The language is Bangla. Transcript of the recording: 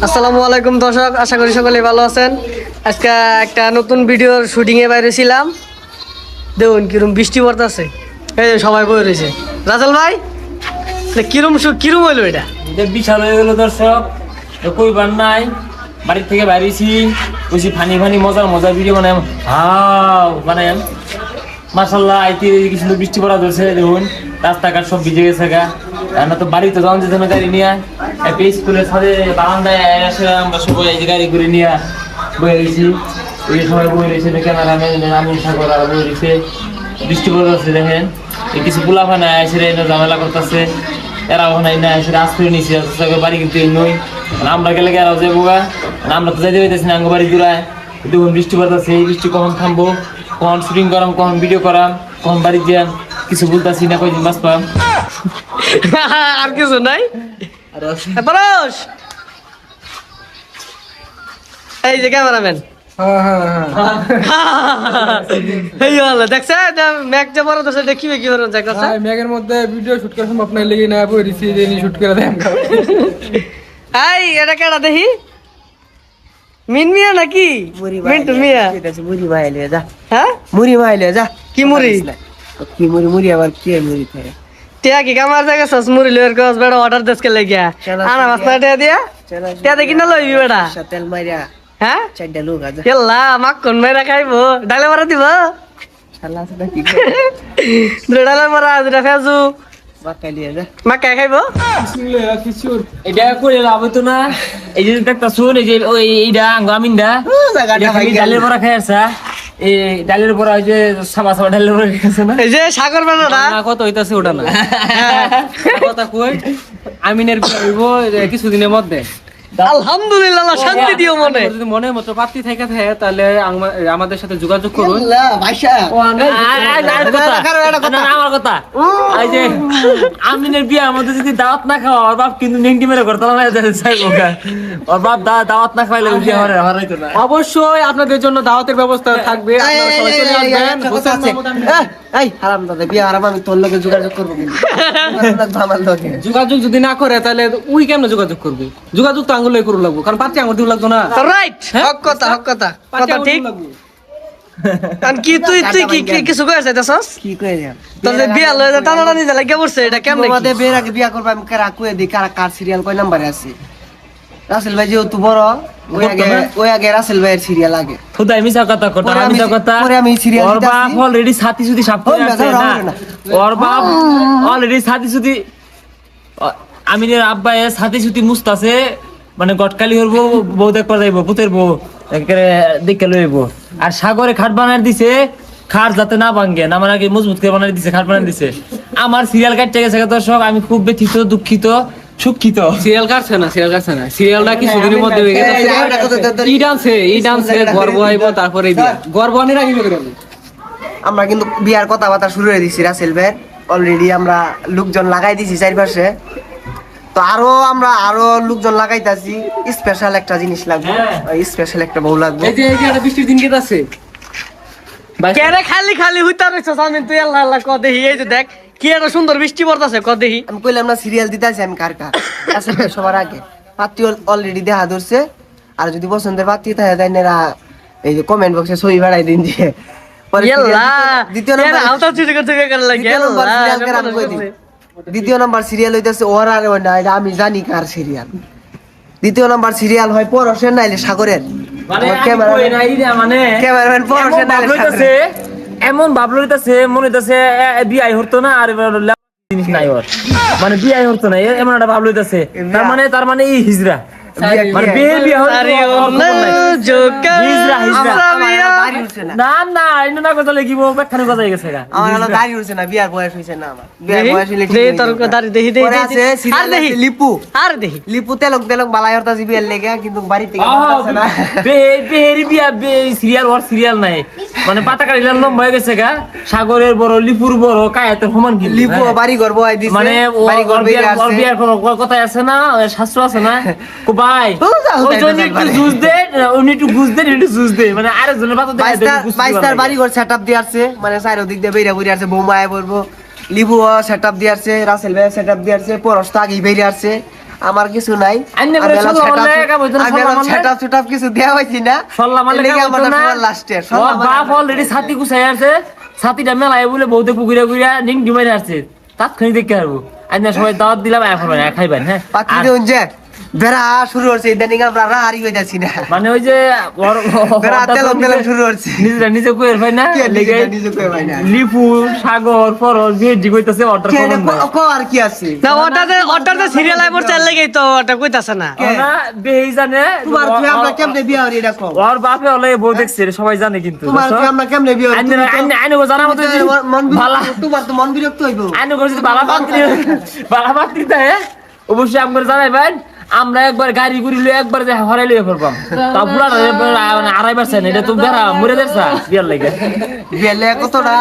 আসসালামু আলাইকুম দর্শক, আশা করি সকলে ভালো আছেন। আজকে একটা নতুন ভিডিওর শুটিংয়ে বাইরে ছিলাম। দেখুন কিরম বৃষ্টি পড়তেছে, এই যে সবাই বই রয়েছে। রাজল ভাই কিরম কিরম হইলো এটা? বিশাল হয়ে গেল দর্শক, কইবার নাই। বাড়ির থেকে বাইরেছি, বুঝি ফানি ফানি মজার মজার ভিডিও বানাই, বানাই মাসাল্লাহ। আইতে কি সুন্দর বৃষ্টি পড়া ধরছে, দেখুন রাস্তাঘাট সব ভিজে গেছে গা। আমরা তো বাড়িতে যাওয়ান যেতে গাড়ি নিয়ে একটা স্কুলের সাথে বারান্দায় এসে আমরা সবাই এই যে গাড়ি করে নিয়ে বয়ে গেছি। ওই সবাই বয়ে রয়েছে, ক্যামেরাম্যান আমি সাগর আর বয়ে রয়েছে। বৃষ্টি পড়ে যাচ্ছে দেখেন, এই কিছু পোলাফা না এসে ঝামেলা করতেছে। এরা ওখানে না এসে রাজ করে নিয়েছে বাড়ি, কিন্তু এই নই আমরা গেলে এরাও যাবো গা। আমরা তো যাইতে পাইতেছি না, বাড়ি দূরায়। দেখুন বৃষ্টি পড়তেছে, এই বৃষ্টি কখন থামবো, কখন শুটিং করাম, কখন ভিডিও করাম, কখন বাড়ি যান, কিছু বলতেছি না। কয়দিন বাস পাম আর কিছু নাই। এই যে ক্যামেরাম্যান দেখছে ম্যাক যে বড় দোষ দেখিবে কি হলো দেখছে। ম্যাগের মধ্যে ভিডিও শুট করা সম্ভব না, লেগে না বই রিসি দেনি শুট করে দেন। এই এটা কেডা দেখি? মিন মিয়া নাকি মিন্টু মিয়া? মুড়ি মাইলে যা, হ্যাঁ মুড়ি মাইলে যা। কি মুড়ি? কি মুড়ি? মুড়ি আবার কে মুড়ি খায়? টিয়া কি কামার জায়গা সস মুড়ি লইর গস বেড়া অর্ডার দেশকে লাগিয়া আনা বাসনা টিয়া দিয়া টিয়া দেখি না লইবি বেড়া। তেল মাইরা হ্যাঁ চারটা লোক আছে। কেল্লা মাখন মেরা খাইবো, ডালে মারা দিব। শালা আছে কি ডালে মারা দুটা ফেজু বাকালিয়া যা। মাকা খাইবো। এটা করে লাভ হতো না। এই যে একটা শুন, এই যে ওই এইটা আমিনটা ডালের বড়া খাই আসা, এই ডালের বড়া ওই যে সাবা সাবা ডালের বড়া খাইছে না। এই যে সাগর বানাটা কত হইতাছে ওটা না কথা কই। আমিনের হইব কিছুদিনের মধ্যে। আলহামদুলিল্লাহ, শান্তি দিও মনে। যদি মনের মতো প্রার্থী থেকে থাকে তাহলে আমাদের সাথে যোগাযোগ করুন। ভাইসা আমার কথা এই যে আমিনের বিয়ে আমাদের যদি দাওয়াত না খাওয়া, ওর বাপ কিন্তু নেংটি মেরে করতাম। ওর বাপ দাওয়াত না খাওয়াইলে বিয়ে হরাইতো না। অবশ্যই আপনাদের জন্য দাওয়াতের ব্যবস্থা থাকবে, আপনারা সবাই চলে আসবেন। এই হারাম দাদা বিয়া হারাম, আমি তোর লগে যোগাযোগ করবো কিন্তু আমার লগে যোগাযোগ যদি না করে তাহলে উই কেমনে যোগাযোগ করবে? যোগাযোগ তো আঙ্গুল করু লাগবো, কারণ পাত্রী আঙ্গুল দিব লাগতো না। রাইট, হক কথা কথা ঠিক। কারণ কি তুই কি কিছু কইছ এটাছস? কি কই যাম তোর যে বিয়া লয়ে যা টানা টানি লাগে পড়ছে, এটা কেমনে? আমাদের বিয়ের আগে বিয়া করব, আমি কারা কই দি কার সিরিয়াল কয় নাম্বারে আছে? রাসেল ভাই যেহেতু বড়, ওই আগে রাসেল ভাইয়ের সিরিয়াল আগে। খুদাই মিছা কথা কথা, মিছা কথা। পরে আমি সিরিয়াল ওর বাপ অলরেডি সাথী সুতি সাপ করে আছে না। ওর বাপ অলরেডি সাথী সুতি, আমিনের আব্বা এ সাথী সুতি মুস্তাছে, মানে গটকালি হইব, বউ দেখবার যাইব, পুতের বউ একেবারে দেখে লইব। আর সাগরে খাট বানায় দিছে, খাট যাতে না ভাঙে, না মানে মজবুত করে বানায় দিছে, খাট বানায় দিছে। আমার সিরিয়াল কাটতে গেছে দর্শক, আমি খুব ব্যথিত, দুঃখিত, সুখিত। সিরিয়াল কাটছে না, সিরিয়ালটা কি সুদিনের মধ্যে হয়ে গেছে। ই ডান্সে গর্ব আইব, তারপরে বিয়া গর্ব আনি রাখিব করে। আমরা কিন্তু বিয়ার কথাবার্তা শুরু করে দিছি রাসেল ভাই, অলরেডি আমরা লোকজন লাগাই দিছি চারপাশে। তো আমরা আরো লোকজন লাগাইতাছি। স্পেশাল একটা জিনিস লাগবে, স্পেশাল একটা বউ লাগবে। এই যে একটা বৃষ্টির দিন কেটে আছে, কেরে খালি খালি হইতা রইছস? আমি তুই আল্লাহ আল্লাহ ক দেখি। এই যে দেখ কি একটা সুন্দর বৃষ্টি পড়তাছে, ক দেখি। আমি কইলাম না সিরিয়াল দিতেছি আমি কার কার। রাসেল ভাই সবার আগে পাত্রী অলরেডি দেখা ধরছে। আর যদি পছন্দের পাত্রী থাকে তাই না এই যে কমেন্ট বক্সে ছবি বাড়াই দিন যে দ্বিতীয় নাম্বার সিরিয়াল হইতেছে ওর আর না, এটা আমি জানি কার সিরিয়াল। দ্বিতীয় নাম্বার সিরিয়াল হয় পরশের নাইলে সাগরের। ক্যামেরাম্যান পরশের নাইলে সাগরের। এমন ভাব লইতাছে, মনে হইতাছে বিয়াই হতো না, আর জিনিস নাই ওর, মানে বিয়াই হতো না, এমন একটা ভাব লইতাছে। তার মানে এই হিজরা, মানে বিয়ে বিয়া না না ইনো না কথা লিখিব ব্যাখ্যানে কথা হয়ে গেছে। আমার হলো দাড়ি হইছে না, বিয়ার বয়স হইছে না। আমার বিয়ার বয়স হইলে ঠিক তোর দাড়ি দেখি দেখি আছে সিরিয়াল দেখি লিপু আর দেখি লিপু তেলক বালাই হরতা বিয়ার লেগে, কিন্তু বাড়ি থেকে আছে না। বেহেরি বিয়া সিরিয়াল ওর সিরিয়াল নাই, মানে পাতা কাটিলাম লম্বা হয়ে গেছে গা। সাগরের বড়, লিপুর বড়, কায়াতের সমান কি লিপু বাড়ি ঘর বয় দিছে, মানে বাড়ি ঘর বেরিয়ে আসছে। ওর বিয়ার কোনো কথা আছে না, শাস্ত্র আছে না। কো ভাই ওই জন্য একটু জুস দে, উনি একটু ঘুষ দেন, একটু জুস দে, মানে আরেকজনের পাতা দেয়। 22টার বাড়ি ঘর সেটআপ দিয়ে আসছে, মানে চারো দিক দিয়ে বেরিয়ে বেরিয়ে আসছে। বৌমা আয় পড়বো, লিপু সেটআপ দিয়ে আসছে, রাসেল ভাই সেটআপ দিয়ে আসছে, পরশ তো আগেই বেরিয়ে আসছে। আমার কিছু নাই আইনে করে সল্লা মারলে একা বইতো না, সল্লা মারলে? সেটআপ সুটআপ কিছু দেয়া হইছি না সল্লা মারলে এর লেগে কেমন আমার না? লাস্টে ওর বাপ অলরেডি ছাতি গুছাই আছে, ছাতিটা মেলায় বলে বউতে পুকুরে গুইরা নিং ডিমাইরে আসছে, তাৎক্ষণিক দেখতে পারবো। আজ না সবাই দাওয়াত দিলাম, এখন খাইবেন। হ্যাঁ, পাতি আর দেউন যে বেড়া শুরু হচ্ছে ইদানিং আমরা রাহারি হইতাছি না মানে ওই যে বেড়া তেলন তেলন শুরু হচ্ছে নিজেরা নিজে কুয়ের ভাই না কে লেগে নিজে নিজে কই ভাই না লিপু সাগর ফরজ ভিজি কইতাছে অর্ডার কে করুন না। কো আর কি আছে না ওটাতে সিরিয়াল আইবর চাল লাগেই তো ওটা কইতাছে না। কে? ওরা বেহি জানে তোমার কি আমরা কেমনে বিয়া হরি এটা কও ওর বাপে হলে বউ দেখছে রে, সবাই জানে কিন্তু তোমার কি আমরা কেমনে বিয়া হরি আইনে জানা মতো যদি ভালা তোমার তো মন বিরক্ত হইবো আইনে করে যদি ভালা পাত্রী দেয় অবশ্যই আমাকে জানাইবেন। আমরা একবার গাড়ি গুড়ি লয়ে একবার যে হরাই লইয়া ফেলবাম, তা পুরা আড়াইবার চাই না, এটা তো বেড়া মরে যাচ্ছে বিয়ার লাগে গেলে কতটা